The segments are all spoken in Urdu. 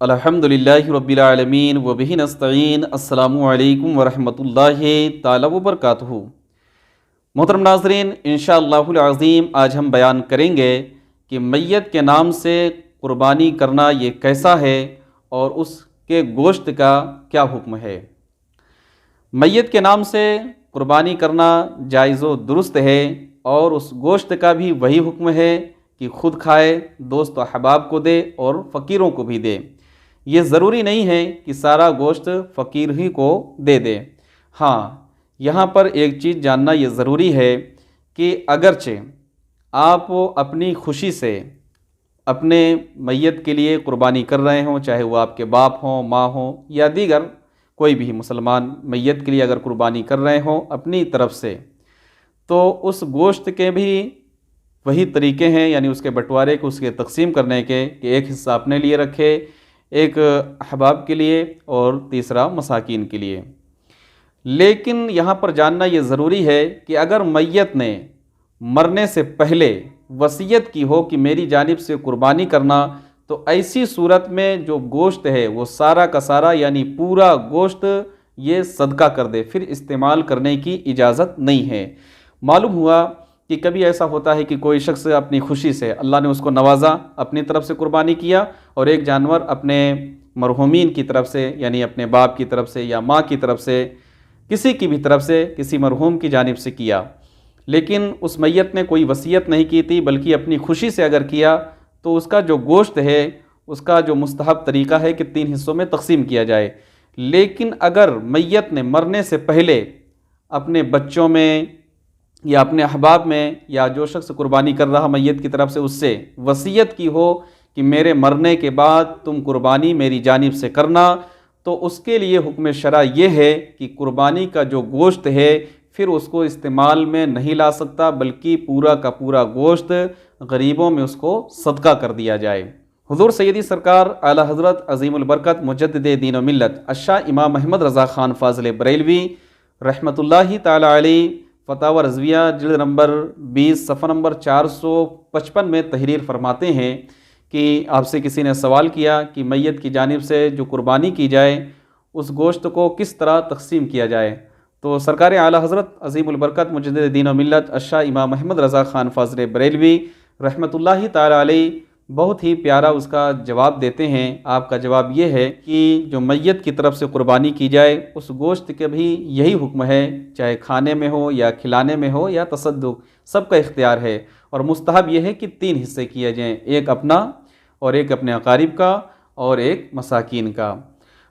الحمدللہ رب العالمین وبہ نستعین۔ السلام علیکم ورحمۃ اللہ تعالی وبرکاتہ۔ محترم ناظرین، انشاءاللہ العظیم آج ہم بیان کریں گے کہ میت کے نام سے قربانی کرنا یہ کیسا ہے اور اس کے گوشت کا کیا حکم ہے۔ میت کے نام سے قربانی کرنا جائز و درست ہے، اور اس گوشت کا بھی وہی حکم ہے کہ خود کھائے، دوست و احباب کو دے اور فقیروں کو بھی دے۔ یہ ضروری نہیں ہے کہ سارا گوشت فقیر ہی کو دے دے۔ ہاں، یہاں پر ایک چیز جاننا یہ ضروری ہے کہ اگرچہ آپ اپنی خوشی سے اپنے میت کے لیے قربانی کر رہے ہوں، چاہے وہ آپ کے باپ ہوں، ماں ہوں، یا دیگر کوئی بھی مسلمان میت کے لیے اگر قربانی کر رہے ہوں اپنی طرف سے، تو اس گوشت کے بھی وہی طریقے ہیں، یعنی اس کے بٹوارے کو، اس کے تقسیم کرنے کے، کہ ایک حصہ اپنے لیے رکھے، ایک احباب کے لیے اور تیسرا مساکین کے لیے۔ لیکن یہاں پر جاننا یہ ضروری ہے کہ اگر میت نے مرنے سے پہلے وصیت کی ہو کہ میری جانب سے قربانی کرنا، تو ایسی صورت میں جو گوشت ہے وہ سارا کا سارا، یعنی پورا گوشت یہ صدقہ کر دے، پھر استعمال کرنے کی اجازت نہیں ہے۔ معلوم ہوا کہ کبھی ایسا ہوتا ہے کہ کوئی شخص اپنی خوشی سے، اللہ نے اس کو نوازا، اپنی طرف سے قربانی کیا، اور ایک جانور اپنے مرحومین کی طرف سے، یعنی اپنے باپ کی طرف سے یا ماں کی طرف سے، کسی کی بھی طرف سے، کسی مرحوم کی جانب سے کیا، لیکن اس میت نے کوئی وصیت نہیں کی تھی بلکہ اپنی خوشی سے اگر کیا، تو اس کا جو گوشت ہے اس کا جو مستحب طریقہ ہے کہ 3 حصوں میں تقسیم کیا جائے۔ لیکن اگر میت نے مرنے سے پہلے اپنے بچوں میں یا اپنے احباب میں، یا جو شخص قربانی کر رہا میت کی طرف سے، اس سے وصیت کی ہو کہ میرے مرنے کے بعد تم قربانی میری جانب سے کرنا، تو اس کے لیے حکم شرع یہ ہے کہ قربانی کا جو گوشت ہے پھر اس کو استعمال میں نہیں لا سکتا، بلکہ پورا کا پورا گوشت غریبوں میں اس کو صدقہ کر دیا جائے۔ حضور سیدی سرکار اعلیٰ حضرت عظیم البرکت مجدد دین و ملت الشاہ امام احمد رضا خان فاضل بریلوی رحمۃ اللہ تعالی علیہ فتاوی رضویہ جلد نمبر 20 صفحہ نمبر 455 میں تحریر فرماتے ہیں کہ آپ سے کسی نے سوال کیا کہ میت کی جانب سے جو قربانی کی جائے اس گوشت کو کس طرح تقسیم کیا جائے، تو سرکار اعلیٰ حضرت عظیم البرکت مجدد دین و ملت الشاہ امام احمد رضا خان فاضل بریلوی رحمۃ اللہ تعالی علیہ بہت ہی پیارا اس کا جواب دیتے ہیں۔ آپ کا جواب یہ ہے کہ جو میت کی طرف سے قربانی کی جائے اس گوشت کے بھی یہی حکم ہے، چاہے کھانے میں ہو یا کھلانے میں ہو یا تصدق، سب کا اختیار ہے، اور مستحب یہ ہے کہ 3 حصے کیے جائیں، ایک اپنا اور ایک اپنے اقارب کا اور ایک مساکین کا۔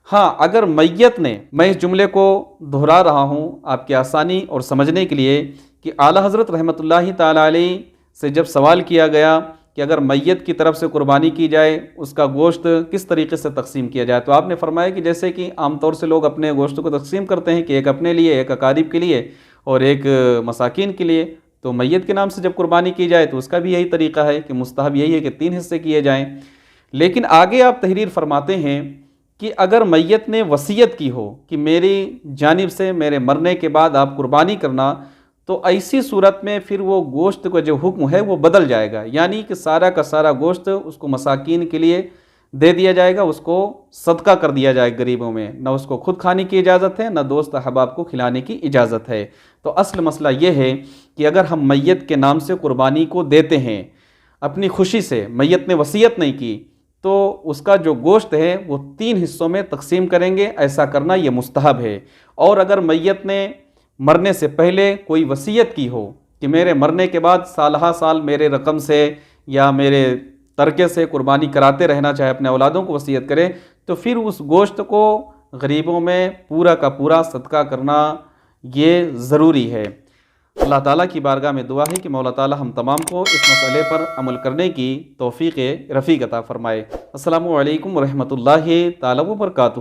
ہاں، اگر میت نے، میں اس جملے کو دہرا رہا ہوں آپ کی آسانی اور سمجھنے کے لیے، کہ اعلیٰ حضرت رحمۃ اللہ تعالی علیہ سے جب سوال کیا گیا کہ اگر میت کی طرف سے قربانی کی جائے اس کا گوشت کس طریقے سے تقسیم کیا جائے، تو آپ نے فرمایا کہ جیسے کہ عام طور سے لوگ اپنے گوشت کو تقسیم کرتے ہیں کہ ایک اپنے لیے، ایک اقارب کے لیے اور ایک مساکین کے لیے، تو میت کے نام سے جب قربانی کی جائے تو اس کا بھی یہی طریقہ ہے کہ مستحب یہی ہے کہ 3 حصے کیے جائیں۔ لیکن آگے آپ تحریر فرماتے ہیں کہ اگر میت نے وصیت کی ہو کہ میری جانب سے میرے مرنے کے بعد آپ قربانی کرنا، تو ایسی صورت میں پھر وہ گوشت کا جو حکم ہے وہ بدل جائے گا، یعنی کہ سارا کا سارا گوشت اس کو مساکین کے لیے دے دیا جائے گا، اس کو صدقہ کر دیا جائے گا غریبوں میں، نہ اس کو خود کھانے کی اجازت ہے، نہ دوست احباب کو کھلانے کی اجازت ہے۔ تو اصل مسئلہ یہ ہے کہ اگر ہم میت کے نام سے قربانی کو دیتے ہیں اپنی خوشی سے، میت نے وصیت نہیں کی، تو اس کا جو گوشت ہے وہ 3 حصوں میں تقسیم کریں گے، ایسا کرنا یہ مستحب ہے۔ اور اگر میت نے مرنے سے پہلے کوئی وصیت کی ہو کہ میرے مرنے کے بعد سالہ سال میرے رقم سے یا میرے ترکے سے قربانی کراتے رہنا، چاہے اپنے اولادوں کو وصیت کرے، تو پھر اس گوشت کو غریبوں میں پورا کا پورا صدقہ کرنا یہ ضروری ہے۔ اللہ تعالیٰ کی بارگاہ میں دعا ہے کہ مولا تعالیٰ ہم تمام کو اس مسئلے پر عمل کرنے کی توفیق رفیق عطا فرمائے۔ السلام علیکم ورحمۃ اللہ تعالیٰ وبرکاتہ۔